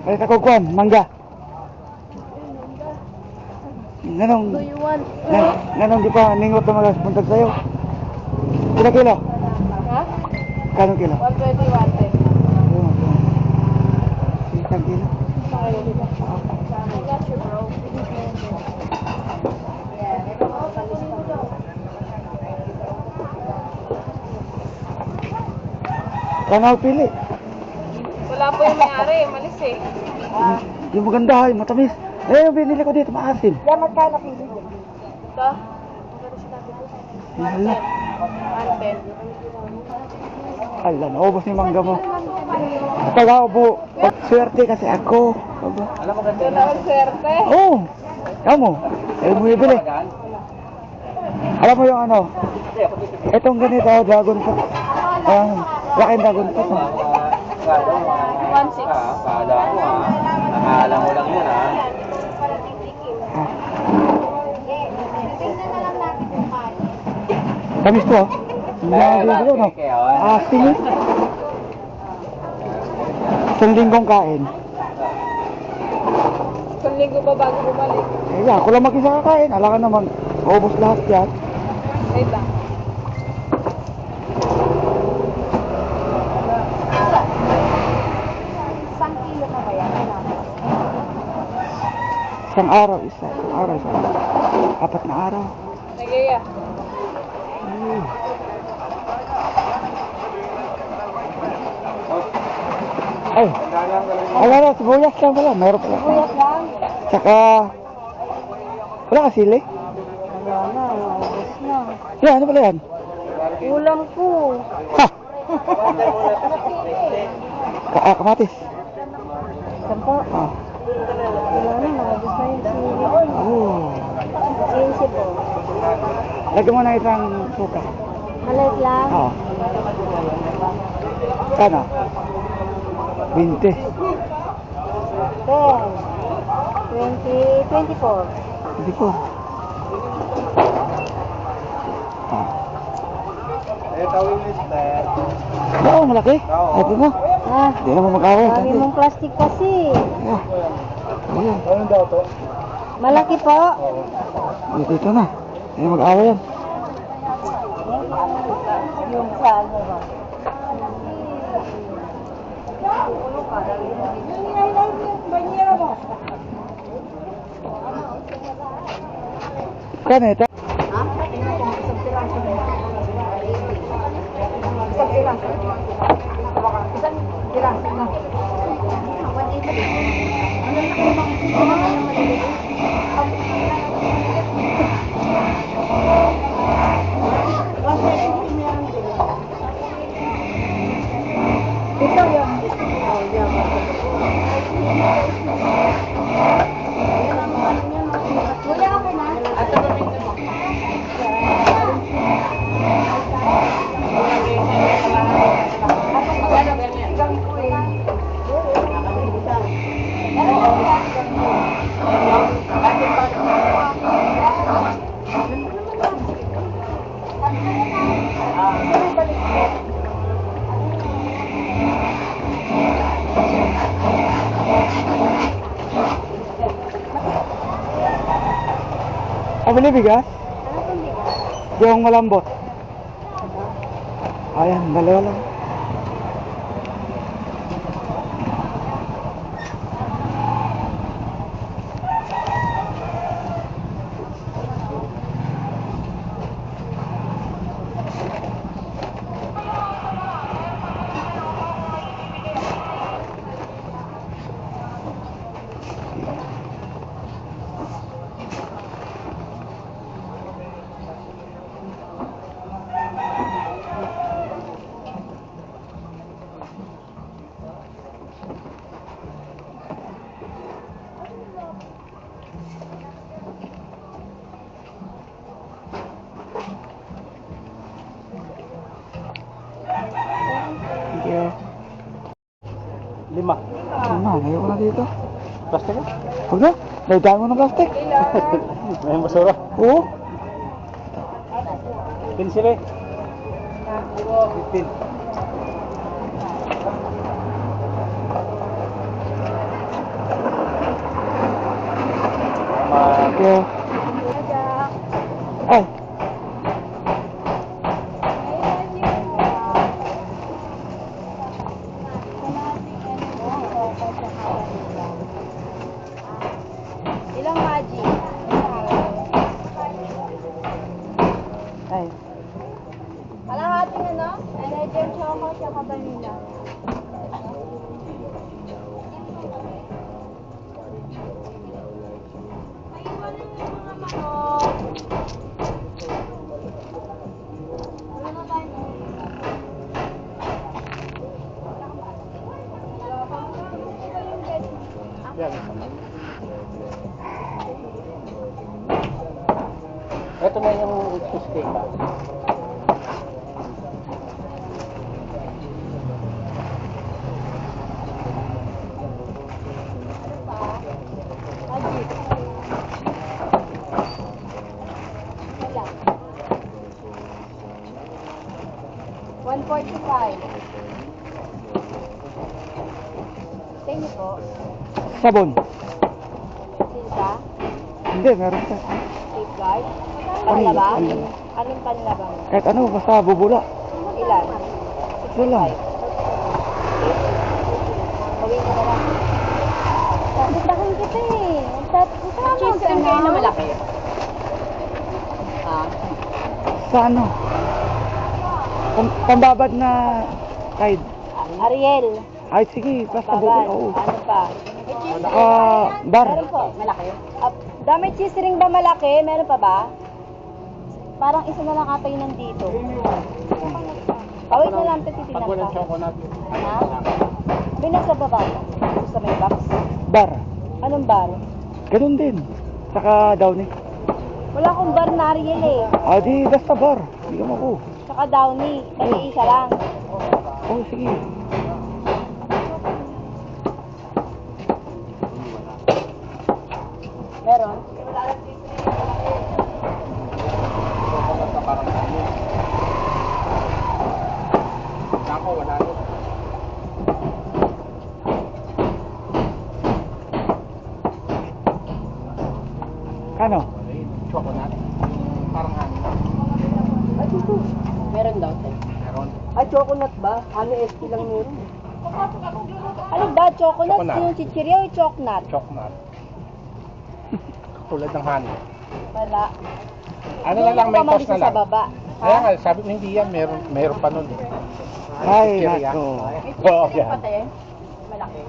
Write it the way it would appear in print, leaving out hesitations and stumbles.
Balik ako kuan, mangga. Nganong, Do you want? nganong di pa ningot na mga puntag sa'yo? Kila kilo? Ha? Kanong kilo? 120 wanted. Isang kilo? I got you, bro. Kanaw pili. Wala po yung may-ari, malis eh. Yung maganda, yung matamis. Yung binili ko dito, maasim. Yan, magkano pili dyan? Ito? Magkano sinabi ko? Hala. 110. Ala, naubos ni mangga mo. Pag ako, swerte kasi ako. Alam mo ganda na ang swerte? Oo. Kamu, mo bibili. Alam mo yung ano, itong ganito, dragon fruit. Laking dragon fruit. 1.6. Kala mo nakala mo lang yun Tamis to ah. Hindi no? Asin eh. Isang linggong kain. Isang linggo ba bago bumalik? Eh ako lang mag-isa kakain. Ala ka naman, maubos lahat yan. Wait lang. Isang kilo na ba yan? Isang araw isa. Isang araw isa. 4 na araw. Nagaya. Ay, wala, sibuyas lang pala. Meron pala. Buyas lang. Saka, wala ka sili? Wala na, ubos na. Yan, ano pala yan? Ulam ko. Ha! Kamatis. Sampo. Ah. Wala na, naubos na yung sili. Oh. Sinsi po. Lagyan mo na isang suka. Maliit lang. Oo. Kano? 20. 10. 20, 24. Hindi ko. Ah. tawin mister. Oo, malaki. Ito mo. Ah, Hindi naman mag-away. dami mong plastic kasi. Ah. Ayan. Ano daw to? Malaki po. Dito na. Hindi mag-away yan. Yung sa ano ba? Kano ito? Ha? Isang piraso na. Isang piraso. Isang piraso na. Ito yung Kuya, okay na? At gamitin mo. Bili bigas? Yung malambot. Ayan, dalawa lang. Lima. Ayaw ko na dito. Plastic ka? Huwag na. Dagdagan mo ng plastic. May basura. Oo. Pencil eh. 15. you. Jack. Ay, Ilang magic? ay. Kalahating ano? Energy choco tsaka vanilla. Ito na yung cheesecake ba? Magic. Wala. 145. Thank you po. Sabon. Silka. Hindi, meron ka. Safeguard. Panlaba? Panlaba. Anong panlaba mo? Kahit ano, basta bubula. Ilan? Ito lang. Gawin ko na lang. Sabihin kita eh. Cheese ring kayo na malaki. Ha? Sa ano? Pambabad na tide. Ariel. Ay, sige, basta bubula. Babad. Oo. Ano pa? Bar. Meron po. Malaki? Dami cheese ring ba malaki? Meron pa ba? Parang isa na lang ata yun nandito. Wait na lang, titignan Pag walang pa. chocolate. Ha? Binas sa baba. Gusto sa may box. Bar. Anong bar? Ganun din. Saka downy. Wala akong bar na Ariel eh. Ah, di, basta bar. Bigyan mo ko. Saka downy. Nag-iisa lang. Oh, sige. Meron? Chocolate na parang ano. Nako, wala rin. Kano? Chocolate. Parang ano. Meron daw. Meron. Ay, chocolate ba? Ano ST lang meron? Ano ba? Chocolate? Chocolate. Yung chichirya o chocolate? Chocolate. Tulad ng honey. Wala. Ano na lang, may toast na Sa lang. baba. Kaya nga, sabi ko, hindi yan, meron pa nun. Ay, Chichirya. nako. Oo, yan. Pati. Malaki.